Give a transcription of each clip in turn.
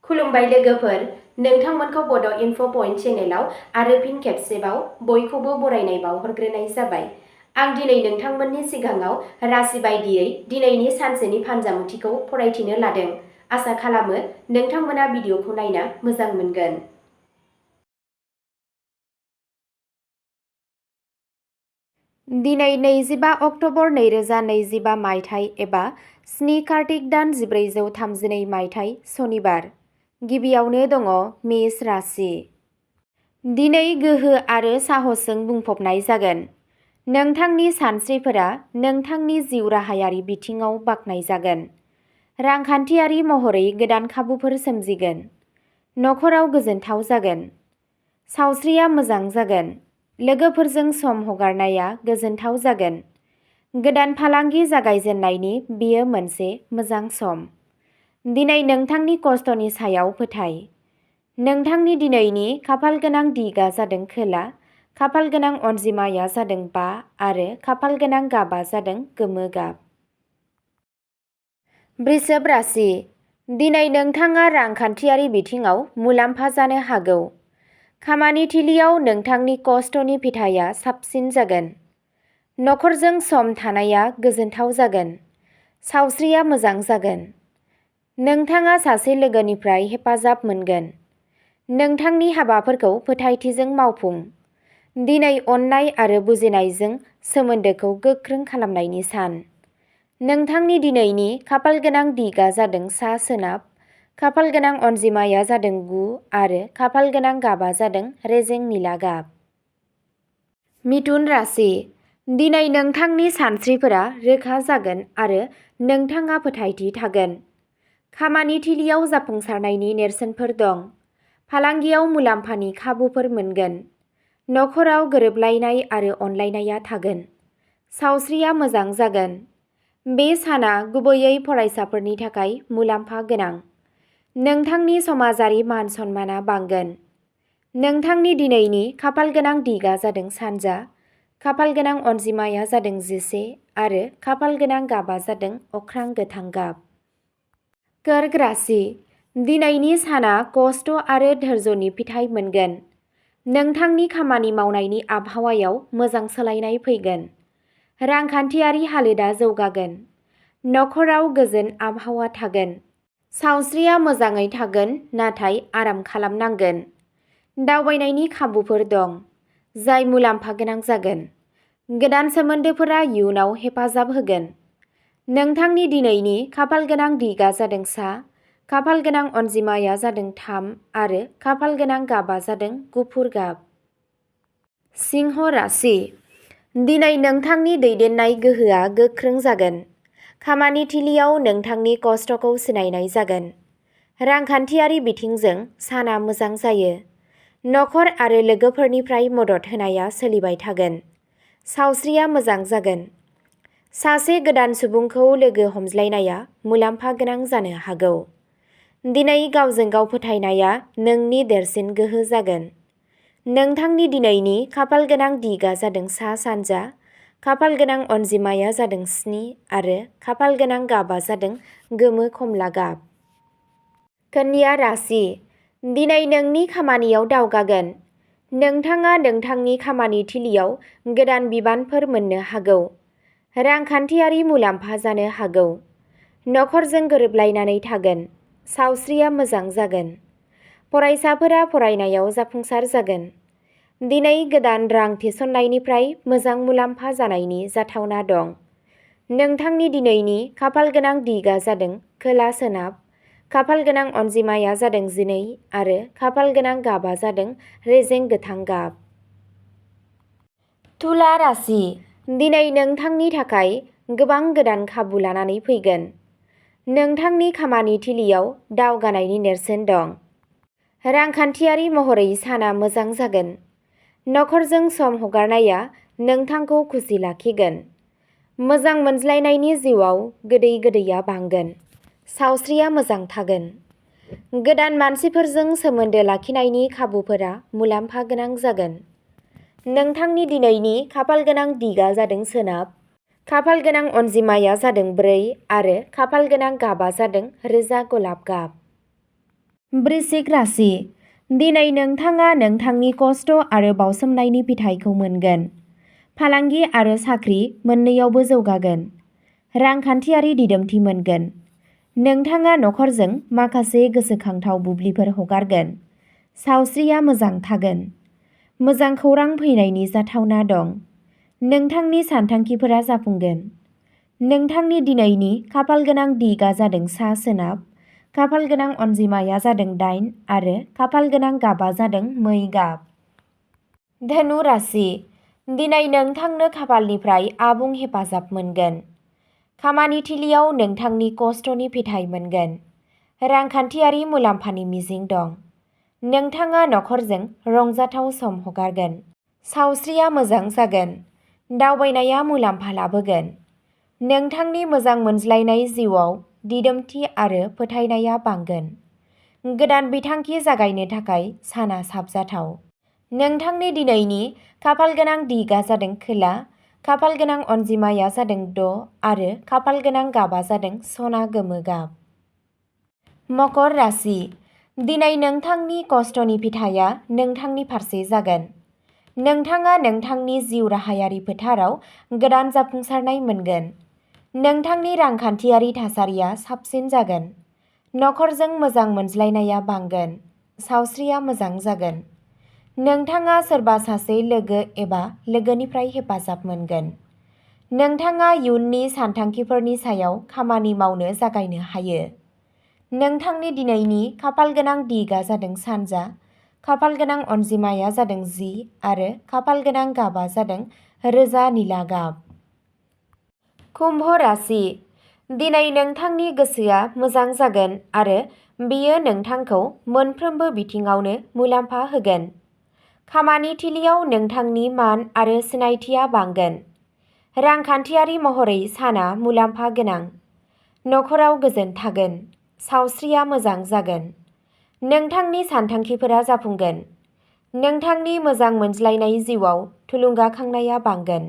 खुलुमबाय लोगोफोर, नोंथांमोनखौ बड' इनफ' पइन्ट चेनेलाव आरो फिन खेबसेबाव बयखौबो बरायनाय बावहरग्रोनाय जाबाय। आं दिनै नोंथांमोननि सिगाङाव राशि बायदियै दिनैनि सानसेनि फानजामुथिखौ फरायथिनो लादों। आसा खालामो नोंथांमोना भिडिअखौ नायना मोजां मोनगोन। दिनै 25 अक्ट'बर 2025 मायथाइ एबा 7 कार्तिक दान 1432 मायथाइ सनिबार। गिबियावनो दङ मेष राशि। दिनै गोहो आरो साहसजों बुंफबनाय जागोन। नोंथांनि सानस्रिफोरा नोंथांनि जिउ राहायारि बिथिङाव बाख्नायजागोन। रांखान्थियारि महरै गोदान खाबुफोर सोमजिगोन। नखराव गोजोनथाव जागोन। सावस्रिया मोजां जागोन। लोगोफोरजों सम हगारनाया गोजोनथाव जागोन। गोदान फालांगि जागायजेननायनि बेयो मोनसे मोजां सम। दिनै नोंथांनि खस्थ'नि सायाव फोथाय। नोंथांनि दिनैनि खाफालगोनां दिगा जादों खोला, खाफालगोनां अनजिमाया जादों 5 आरो खाफालगोनां गाबा जादों गोमो गाब। वृषभ राशि। दिनै नोंथाङा रांखान्थियारि बिथिङाव मुलाम्फा जानो हागौ। खामानि थिलियाव नोंथांनि खस्थ'नि फिथाइया साबसिन जागोन। नखरजों सम थानाया गोजोनथाव जागोन। सावस्रिया मोजां जागोन। नोंथाङा सासे लोगोनिफ्राय हेफाजाब मोनगोन। नोंथांनि हाबाफोरखौ फोथायथिजों मावफुं। दिनै अननाय आरो बुजिनायजों सोमोन्दोखौ गोख्रों खालामनायनि सान। नोंथांनि दिनैनि खाफालगोनां दिगा जादों सा-सोनाब, खाफालगोनां अनजिमाया जादों 9 आरो खाफालगोनां गाबा जादों रेजें निला गाब। मिथुन राशि। दिनै नोंथांनि सानस्रिफोरा रोखा जागोन आरो नोंथाङा फोथायथि थागोन। खामानि थिलियाव जाफुंसारनायनि नेरसोनफोर दं। फालांगियाव मुलाम्फानि खाबुफोर मोनगोन। नखराव गोरोबलायनाय आरो अनलायनाया थागोन। सावस्रिया मोजां जागोन। बे साना गुबैयै फरायसाफोरनि थाखाय मुलाम्फा गोनां। नोंथांनि समाजारि मान-सन्माना बांगोन। नोंथांनि दिनैनि खाफालगोनां दिगा जादों सानजा, खाफालगोनां अनजिमाया जादों 11 आरो खाफालगोनां गाबा जादों अख्रां गोथां गाब। कर्क राशि। दिनैनि साना खस्थ' आरो धैर्यनि फिथाइ मोनगोन। नोंथांनि खामानि मावनायनि आबहावायाव मोजां सोलायनाय फैगोन। रांखान्थियारि हालोदा जौगागोन। नखराव गोजोन आबहावा थागोन। सावस्रिया मोजाङै थागोन नाथाय आराम खालामनांगोन। दावबायनायनि खाबुफोर दं, जाय मुलाम्फा गोनां जागोन। गोदान सोमोन्दोफोरा इयुनाव हेफाजाब होगोन। नोंथांनि दिनैनि खाफालगोनां दिगा जादों सा, खाफालगोनां अनजिमाया जादों 3 आरो खाफालगोनां गाबा जादों गुफुर गाब। सिंह राशि। दिनै नोंथांनि दैदेननाय गोहोआ गोख्रों जागोन। खामानि थिलियाव नोंथांनि खस्थ'खौ सिनायनाय जागोन। रांखान्थियारि बिथिंजों साना मोजां जायो। नखर आरो लोगोफोरनिफ्राय मदद होनाया सोलिबाय थागोन। सावस्रिया मोजां जागोन। सासे गोदान सुबुंखौ लोगो हमज्लायनाया मुलाम्फा गोनां जानो हागौ। दिनै गावजों गाव फोथायनाया नोंनि देरसिन गोहो जागोन। नोंथांनि दिनैनि खाफालगोनां दिगा जादों सा-सानजा, खाफालगोनां अनजिमाया जादों 7 आरो खाफालगोनां गाबा जादों गोमो खमला गाब। कन्या राशि। दिनै नोंनि खामानियाव दावगागोन। नोंथाङा नोंथांनि खामानि थिलियाव गोदान बिबानफोर मोननो हागौ। रांखान्थियारि मुलाम्फा जानो हागौ। नखरजों गोरोबलायनानै थागोन। सावस्रिया मोजां जागोन। फरायसाफोरा फरायनायाव जाफुंसार जागोन। दिनै गोदान रां थिसननायनिफ्राय मोजां मुलाम्फा जानायनि जाथावना दं। नोंथांनि दिनैनि खाफालगोनां दिगा जादों खोला-सोनाब, खाफालगोनां अनजिमाया जादों 12 आरो खाफालगोनां गाबा जादों रेजें गोथां गाब। तुला राशि। दिनै नोंथांनि थाखाय गोबां गोदान खाबु लानानै फैगोन। नोंथांनि खामानि थिलियाव दावगानायनि नेरसोन दं। रांखान्थियारि महरै साना मोजां जागोन। नखरजों सम हगारनाया नोंथांखौ खुसि लाखिगोन। मोजां मोनज्लायनायनि जिउआव गोदै गोदैया बांगोन। सावस्रिया मोजां थागोन। गोदान मानसिफोरजों सोमोन्दो लाखिनायनि खाबुफोरा मुलाम्फा गोनां जागोन। नोंथांनि दिनैनि खाफालगोनां दिगा जादों सोनाब, खाफालगोनां अनजिमाया जादों 4 आरो खाफालगोनां गाबा जादों रोजा गलाब गाब। वृश्चिक राशि दिनै नोंथाङा नोंथांनि खस्थ' आरो बावसोमनायनि फिथाइखौ मोनगोन। फालांगि आरो साख्रि मोन्नैयावबो जौगागोन। रांखान्थियारि दिदोमथि मोनगोन। नोंथाङा नखरजों माखासे गोसोखांथाव बुब्लिफोर हगारगोन। सावस्रिया मोजां थागोन। मोजां खौरां फैनायनि जाथावना दं। नोंथांनि सानथांखिफोरा जाफुंगोन। नोंथांनि दिनैनि खाफालगोनां दिगआ जादों सा-सोनाब। खाफालगोनां अनजिमाया जादों 8 आरो खाफालगोनां गाबआ जादों मै गाब। धनु राशि दिनै नोंथांनो खाफालनिफ्राय आबुं हेफाजाब मोनगोन। खामानि थिलियाव नोंथांनि खस्थ'नि फिथाइ मोनगोन। रांखान्थियारि मुलाम्फानि मिजिं दं। नोंथाङा नखरजों रंजाथाव सम हगारगोन। सावस्रिया मोजां जागोन। दावबायनाया मुलाम्फा लाबोगोन। नोंथांनि मोजां मोनज्लायनाय जिउआव दिदोमथि आरो फोथायनाया बांगोन। गोदान बिथांखि जागायनो थाखाय साना साबजाथाव। नोंथांनि दिनैनि खाफालगोनां दिगआ जादों खोला। खाफालगोनां अनजिमाया जादों 6 आरो खाफालगोनां गाबआ जादों सना गोमो गाब। मकर राशि दिनै नोंथांनि खस्थ'नि फिथाइया नोंथांनि फारसे जागोन। नोंथाङा नोंथांनि जिउ राहायारि फोथाराव गोदान जाफुंसारनाय मोनगोन। नोंथांनि रांखान्थियारि थासारिया साबसिन जागोन। नखरजों मोजां मोनज्लायनाया बांगोन। सावस्रिया मोजां जागोन। नोंथाङा सोरबा सासे लोगो एबा लोगोनिफ्राय हेफाजाब मोनगोन। नोंथाङा इयुननि सानथांखिफोरनि सायाव खामानि मावनो जागायनो हायो। नोंथांनि दिनैनि खाफालगोनां दिगआ जादों सानजा। खाफालगोनां अनजिमाया जादों 10 आरो खाफालगोनां गाबआ जादों रोजा निला गाब। कुम्भ राशि दिनै नोंथांनि गोसोआ मोजां जागोन आरो बेयो नोंथांखौ मोनफ्रोमबो बिथिङावनो मुलाम्फा होगोन। खामानि थिलियाव नोंथांनि मान आरो सिनायथिया बांगोन। रांखान्थियारि महरै साना मुलाम्फा गोनां। नखराव गोजोन थागोन। सावस्रिया मोजां जागोन। नोंथांनि सानथांखिफोरा जाफुंगोन। नोंथांनि मोजां मोनज्लायनाय जिउआव थुलुंगाखांनाया बांगोन।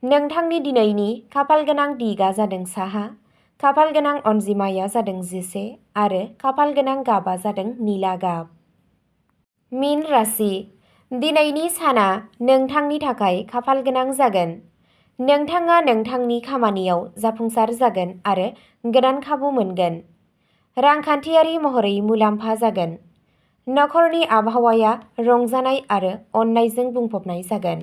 नोंथांनि दिनैनि खाफालगोनां दिगआ जादों साहा। खाफालगोनां अनजिमाया जादों 11 आरो खाफालगोनां गाबआ जादों निला गाब। मीन राशि दिनैनि साना नोंथांनि थाखाय खाफालगोनां जागोन। नोंथाङा नोंथांनि खामानियाव जाफुंसार जागोन आरो गोदान खाबु मोनगोन। रांखान्थियारि महरै मुलाम्फा जागोन। नखरनि आबहावाया रंजानाय आरो अननायजों बुंफबनाय जागोन।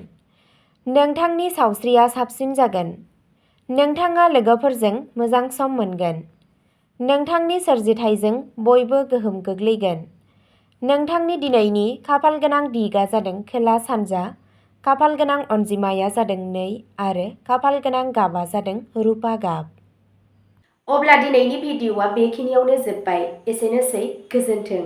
नोंथांनि सावस्रिया साबसिन जागोन। नोंथाङा लोगोफोरजों मोजां सम मोनगोन। नोंथांनि सोरजिथायजों बयबो गोहोम गोग्लैगोन। नोंथांनि दिनैनि खाफालगोनां दिगआ जादों खोला सानजा। खाफालगोनां अनजिमाया जादों 2 आरो खाफालगोनां गाबआ जादों रुपा गाब। अब्ला दिनैनि भिडिअ'आ बेखिनियावनो जोब्बाय। एसेनोसै, गोजोन्थों।